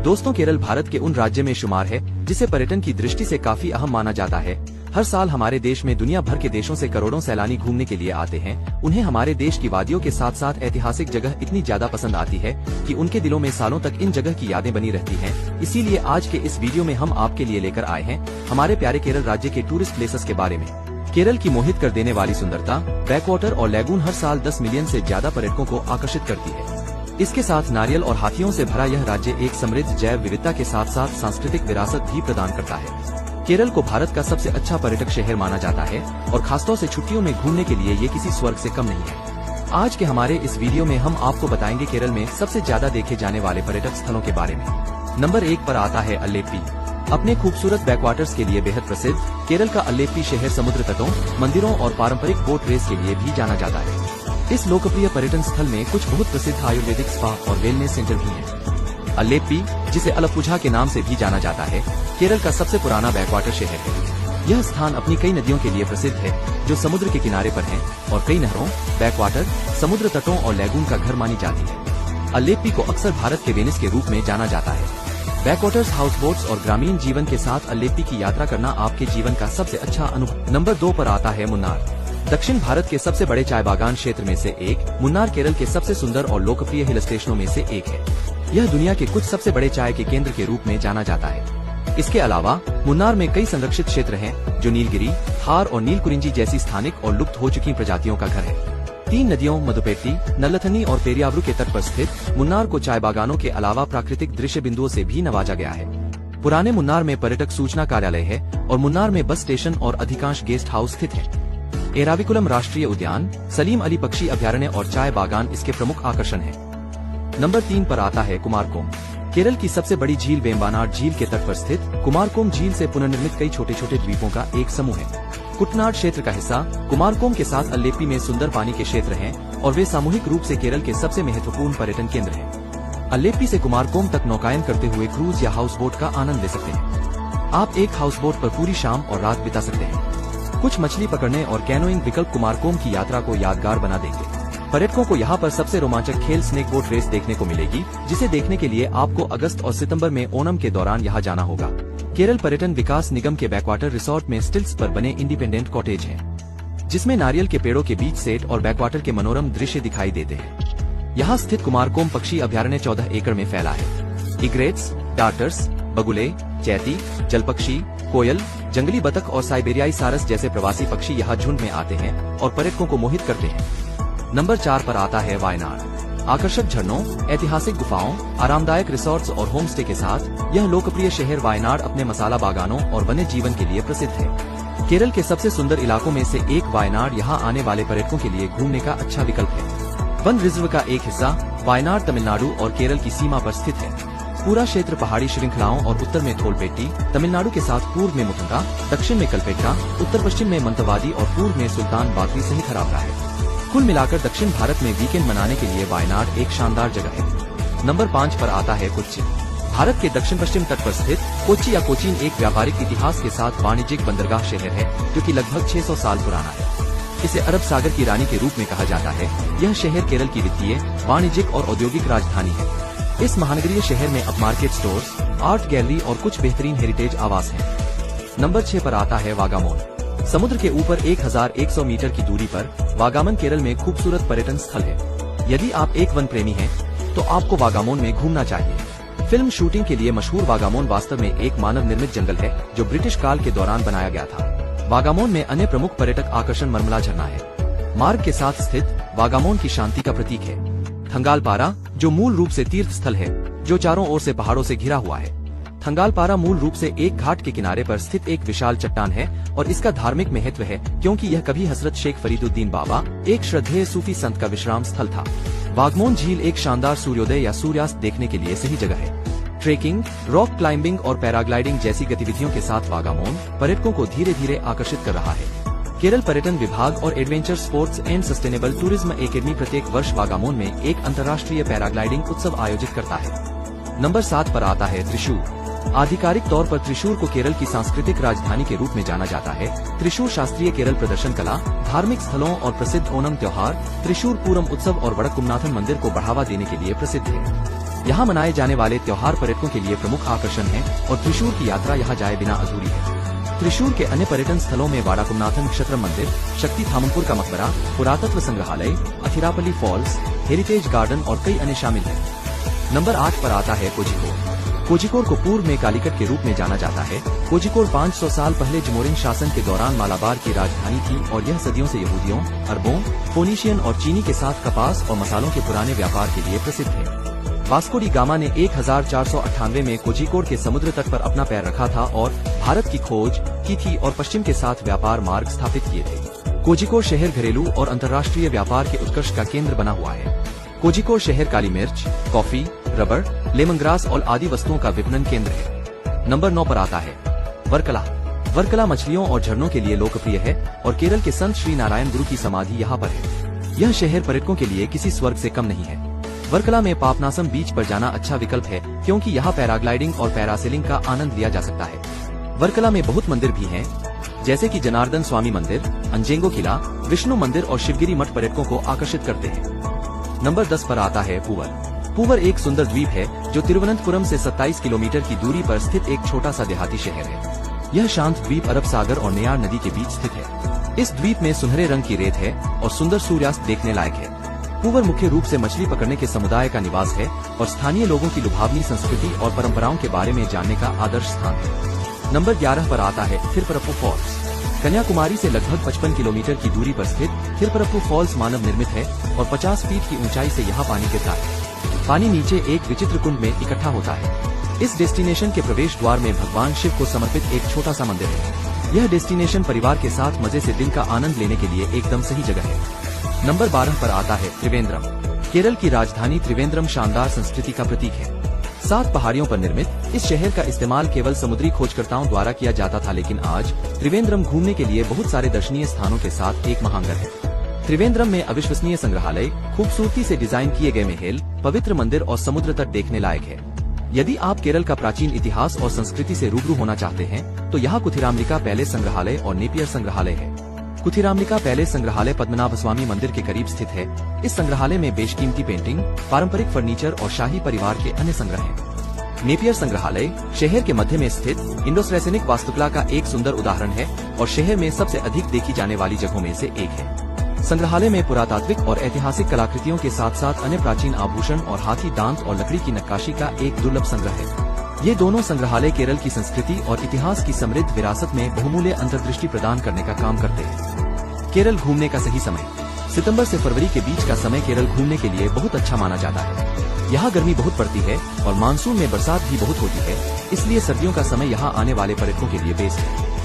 दोस्तों, केरल भारत के उन राज्य में शुमार है जिसे पर्यटन की दृष्टि से काफी अहम माना जाता है। हर साल हमारे देश में दुनिया भर के देशों से करोड़ों सैलानी घूमने के लिए आते हैं। उन्हें हमारे देश की वादियों के साथ साथ ऐतिहासिक जगह इतनी ज्यादा पसंद आती है कि उनके दिलों में सालों तक इन जगह की यादें बनी रहती हैं। इसीलिए आज के इस वीडियो में हम आपके लिए लेकर आए हैं हमारे प्यारे केरल राज्य के टूरिस्ट प्लेसेस के बारे में। केरल की मोहित कर देने वाली सुंदरता, बैकवाटर और लैगून हर साल 10 मिलियन से ज्यादा पर्यटकों को आकर्षित करती है। इसके साथ नारियल और हाथियों से भरा यह राज्य एक समृद्ध जैव विविधता के साथ साथ सांस्कृतिक विरासत भी प्रदान करता है। केरल को भारत का सबसे अच्छा पर्यटक शहर माना जाता है और खासतौर से छुट्टियों में घूमने के लिए ये किसी स्वर्ग से कम नहीं है। आज के हमारे इस वीडियो में हम आपको बताएंगे केरल में सबसे ज्यादा देखे जाने वाले पर्यटक स्थलों के बारे में। नंबर 1 पर आता है अल्लेप्पी। अपने खूबसूरत बैकवाटर्स के लिए बेहद प्रसिद्ध केरल का अल्लेप्पी शहर समुद्र तटों, मंदिरों और पारंपरिक बोट रेस के लिए भी जाना जाता है। इस लोकप्रिय पर्यटन स्थल में कुछ बहुत प्रसिद्ध आयुर्वेदिक स्पा और वेलनेस सेंटर भी हैं। अल्लेप्पी, जिसे अलपुझा के नाम से भी जाना जाता है, केरल का सबसे पुराना बैकवाटर शहर है। यह स्थान अपनी कई नदियों के लिए प्रसिद्ध है जो समुद्र के किनारे पर हैं और कई नहरों, बैकवाटर, समुद्र तटों और लैगून का घर मानी जाती है। अल्लेप्पी को अक्सर भारत के वेनिस के रूप में जाना जाता है। बैकवाटर्स, हाउस बोट्स और ग्रामीण जीवन के साथ अल्लेप्पी की यात्रा करना आपके जीवन का सबसे अच्छा अनुभव। नंबर 2 पर आता है मुन्नार। दक्षिण भारत के सबसे बड़े चाय बागान क्षेत्र में से एक, मुन्नार केरल के सबसे सुंदर और लोकप्रिय हिल स्टेशनों में से एक है। यह दुनिया के कुछ सबसे बड़े चाय के केंद्र के रूप में जाना जाता है। इसके अलावा मुन्नार में कई संरक्षित क्षेत्र हैं जो नीलगिरी, थार और नीलकुरिंजी जैसी स्थानिक और लुप्त हो चुकी प्रजातियों का घर है। 3 नदियों मधुपेट्टी, नल्लथनी और पेरियावरू के तट पर स्थित मुन्नार को चाय बागानों के अलावा प्राकृतिक दृश्य बिंदुओं से भी नवाजा गया है। पुराने मुन्नार में पर्यटक सूचना कार्यालय है और मुन्नार में बस स्टेशन और अधिकांश गेस्ट हाउस स्थित है। एराविकुलम राष्ट्रीय उद्यान, सलीम अली पक्षी अभयारण्य और चाय बागान इसके प्रमुख आकर्षण हैं। नंबर 3 पर आता है कुमारकोम। केरल की सबसे बड़ी झील वेम्बानाड झील के तट पर स्थित कुमारकोम झील से पुनर्निर्मित कई छोटे छोटे द्वीपों का एक समूह है। कुटनाड क्षेत्र का हिस्सा कुमारकोम के साथ अल्लेप्पी में सुंदर पानी के क्षेत्र हैं और वे सामूहिक रूप से केरल के सबसे महत्वपूर्ण पर्यटन केंद्र हैं। अल्लेप्पी से कुमारकोम तक नौकायन करते हुए क्रूज या हाउस बोट का आनंद ले सकते हैं। आप एक हाउस बोट पर पूरी शाम और रात बिता सकते हैं। कुछ मछली पकड़ने और कैनोइंग विकल्प कुमारकोम की यात्रा को यादगार बना देंगे। पर्यटकों को यहाँ पर सबसे रोमांचक खेल स्नेक बोट रेस देखने को मिलेगी, जिसे देखने के लिए आपको अगस्त और सितंबर में ओणम के दौरान यहाँ जाना होगा। केरल पर्यटन विकास निगम के बैकवाटर रिसोर्ट में स्टिल्स पर बने इंडिपेंडेंट कॉटेज हैं, जिसमें नारियल के पेड़ों के बीच सेट और बैकवाटर के मनोरम दृश्य दिखाई देते हैं। यहाँ स्थित कुमारकोम पक्षी अभयारण्य 14 एकड़ में फैला है। इग्रेट्स, डार्टर्स, बगुले, चैती, जलपक्षी, कोयल, जंगली बतख और साइबेरियाई सारस जैसे प्रवासी पक्षी यहाँ झुंड में आते हैं और पर्यटकों को मोहित करते हैं। नंबर 4 पर आता है वायनाड। आकर्षक झरनों, ऐतिहासिक गुफाओं, आरामदायक रिसोर्ट्स और होम स्टे के साथ यह लोकप्रिय शहर वायनाड अपने मसाला बागानों और वन्य जीवन के लिए प्रसिद्ध है। केरल के सबसे सुंदर इलाकों में से एक वायनाड यहाँ आने वाले पर्यटकों के लिए घूमने का अच्छा विकल्प है। वन रिजर्व का एक हिस्सा वायनाड तमिलनाडु और केरल की सीमा पर स्थित है। पूरा क्षेत्र पहाड़ी श्रृंखलाओं और उत्तर में थोलपेट्टी, तमिलनाडु के साथ पूर्व में मुथुंगा, दक्षिण में कल्पेट्टा, उत्तर पश्चिम में मंतवादी और पूर्व में सुल्तान बाकरी सहित हराबरा है। कुल मिलाकर दक्षिण भारत में वीकेंड मनाने के लिए वायनाड एक शानदार जगह है। नंबर 5 पर आता है कोच्चि। भारत के दक्षिण पश्चिम तट पर स्थित कोच्चि या कोचीन एक व्यापारिक इतिहास के साथ वाणिज्यिक बंदरगाह शहर है जो कि लगभग 600 साल पुराना है। इसे अरब सागर की रानी के रूप में कहा जाता है। यह शहर केरल की वित्तीय, वाणिज्यिक और औद्योगिक राजधानी है। इस महानगरीय शहर में अपमार्केट स्टोर्स, आर्ट गैलरी और कुछ बेहतरीन हेरिटेज आवास हैं। नंबर 6 पर आता है वागामोन। समुद्र के ऊपर 1100 मीटर की दूरी पर वागामन केरल में खूबसूरत पर्यटन स्थल है। यदि आप एक वन प्रेमी हैं, तो आपको वागामोन में घूमना चाहिए। फिल्म शूटिंग के लिए मशहूर वागामोन वास्तव में एक मानव निर्मित जंगल है जो ब्रिटिश काल के दौरान बनाया गया था। वागामोन में अन्य प्रमुख पर्यटक आकर्षण मरमला झरना है। मार्ग के साथ स्थित वागामोन की शांति का प्रतीक है। थंगालपारा, जो मूल रूप से तीर्थ स्थल है जो चारों ओर से पहाड़ों से घिरा हुआ है। थंगालपारा मूल रूप से एक घाट के किनारे पर स्थित एक विशाल चट्टान है और इसका धार्मिक महत्व है क्योंकि यह कभी हजरत शेख फरीदुद्दीन बाबा, एक श्रद्धेय सूफी संत का विश्राम स्थल था। वागमोन झील एक शानदार सूर्योदय या सूर्यास्त देखने के लिए सही जगह है। ट्रेकिंग, रॉक क्लाइंबिंग और पैराग्लाइडिंग जैसी गतिविधियों के साथ वागामोन पर्यटकों को धीरे धीरे आकर्षित कर रहा है। केरल पर्यटन विभाग और adventure sports and sustainable tourism academy प्रत्येक वर्ष वागामोन में एक अंतर्राष्ट्रीय पैराग्लाइडिंग उत्सव आयोजित करता है। नंबर 7 पर आता है त्रिशूर। आधिकारिक तौर पर त्रिशूर को केरल की सांस्कृतिक राजधानी के रूप में जाना जाता है। त्रिशूर शास्त्रीय केरल प्रदर्शन कला, धार्मिक स्थलों और प्रसिद्ध ओणम त्योहार, त्रिशूर पूरम उत्सव और वड़कुमनाथन मंदिर को बढ़ावा देने के लिए प्रसिद्ध है। यहाँ मनाए जाने वाले त्योहार पर्यटकों के लिए प्रमुख आकर्षण है और त्रिशूर की यात्रा यहाँ जाए बिना अधूरी है। त्रिशूर के अन्य पर्यटन स्थलों में वाड़ाकुमनाथन क्षत्र मंदिर, शक्ति थामुरपुर का मकबरा, पुरातत्व संग्रहालय, अथिरापल्ली फॉल्स, हेरिटेज गार्डन और कई अन्य शामिल हैं। नंबर 8 पर आता है कोझिकोड। कोझिकोड को पूर्व में कालीकट के रूप में जाना जाता है। कोझिकोड 500 साल पहले जमोरिन शासन के दौरान मालाबार की राजधानी थी और यह सदियों से यहूदियों, अरबों, फोनीशियन और चीनी के साथ कपास और मसालों के पुराने व्यापार के लिए प्रसिद्ध है। वास्को डी गामा ने 1498 में कोझिकोड के समुद्र तट पर अपना पैर रखा था और भारत की खोज की थी और पश्चिम के साथ व्यापार मार्ग स्थापित किए थे। कोझिकोड शहर घरेलू और अंतर्राष्ट्रीय व्यापार के उत्कर्ष का केंद्र बना हुआ है। कोझिकोड शहर काली मिर्च, कॉफी, रबर, लेमन ग्रास और आदि वस्तुओं का विपणन केंद्र है। नंबर 9 पर आता है वर्कला। वर्कला मछलियों और झरनों के लिए लोकप्रिय है और केरल के संत श्री नारायण गुरु की समाधि यहाँ पर है। यह शहर पर्यटकों के लिए किसी स्वर्ग से कम नहीं है। वर्कला में पापनासम बीच पर जाना अच्छा विकल्प है क्योंकि यहाँ पैराग्लाइडिंग और पैरासेलिंग का आनंद लिया जा सकता है। वर्कला में बहुत मंदिर भी हैं, जैसे कि जनार्दन स्वामी मंदिर, अंजेंगो किला, विष्णु मंदिर और शिवगिरी मठ पर्यटकों को आकर्षित करते हैं। नंबर 10 पर आता है पूवर। पूवर एक सुंदर द्वीप है जो तिरुवनंतपुरम से 27 किलोमीटर की दूरी पर स्थित एक छोटा सा देहाती शहर है। यह शांत द्वीप अरब सागर और नेयार नदी के बीच स्थित है। इस द्वीप में सुनहरे रंग की रेत है और सुंदर सूर्यास्त देखने लायक है। पूवर मुख्य रूप से मछली पकड़ने के समुदाय का निवास है और स्थानीय लोगों की लुभावनी संस्कृति और परंपराओं के बारे में जानने का आदर्श स्थान है। नंबर 11 पर आता है थिरुपरप्पु फॉल्स। कन्याकुमारी से लगभग 55 किलोमीटर की दूरी पर स्थित थिरुपरप्पु फॉल्स मानव निर्मित है और 50 फीट की ऊंचाई से यहाँ पानी गिरता है। पानी नीचे एक विचित्र कुंड में इकट्ठा होता है। इस डेस्टिनेशन के प्रवेश द्वार में भगवान शिव को समर्पित एक छोटा सा मंदिर है। यह डेस्टिनेशन परिवार के साथ मजे से दिन का आनंद लेने के लिए एकदम सही जगह है। नंबर 12 पर आता है त्रिवेंद्रम। केरल की राजधानी त्रिवेंद्रम शानदार संस्कृति का प्रतीक है। 7 पहाड़ियों पर निर्मित इस शहर का इस्तेमाल केवल समुद्री खोजकर्ताओं द्वारा किया जाता था, लेकिन आज त्रिवेंद्रम घूमने के लिए बहुत सारे दर्शनीय स्थानों के साथ एक महानगर है। त्रिवेंद्रम में अविश्वसनीय संग्रहालय, खूबसूरती से डिजाइन किए गए महल, पवित्र मंदिर और समुद्र तट देखने लायक है। यदि आप केरल का प्राचीन इतिहास और संस्कृति से रूबरू होना चाहते हैं तो यहाँ कुथिरामलिका पैलेस संग्रहालय और नेपियर संग्रहालय है। कुथिरामलिका पैलेस संग्रहालय पद्मनाभ स्वामी मंदिर के करीब स्थित है। इस संग्रहालय में बेशकीमती पेंटिंग, पारंपरिक फर्नीचर और शाही परिवार के अन्य संग्रह हैं। नेपियर संग्रहालय शहर के मध्य में स्थित इंडोसैनिक वास्तुकला का एक सुंदर उदाहरण है और शहर में सबसे अधिक देखी जाने वाली जगहों में से एक है। संग्रहालय में पुरातात्विक और ऐतिहासिक कलाकृतियों के साथ साथ अन्य प्राचीन आभूषण और हाथी दांत और लकड़ी की नक्काशी का एक दुर्लभ संग्रह है। ये दोनों संग्रहालय केरल की संस्कृति और इतिहास की समृद्ध विरासत में बहुमूल्य अंतर्दृष्टि प्रदान करने का काम करते हैं। केरल घूमने का सही समय। सितंबर से फरवरी के बीच का समय केरल घूमने के लिए बहुत अच्छा माना जाता है। यहाँ गर्मी बहुत पड़ती है और मानसून में बरसात भी बहुत होती है, इसलिए सर्दियों का समय यहाँ आने वाले पर्यटकों के लिए बेस्ट है।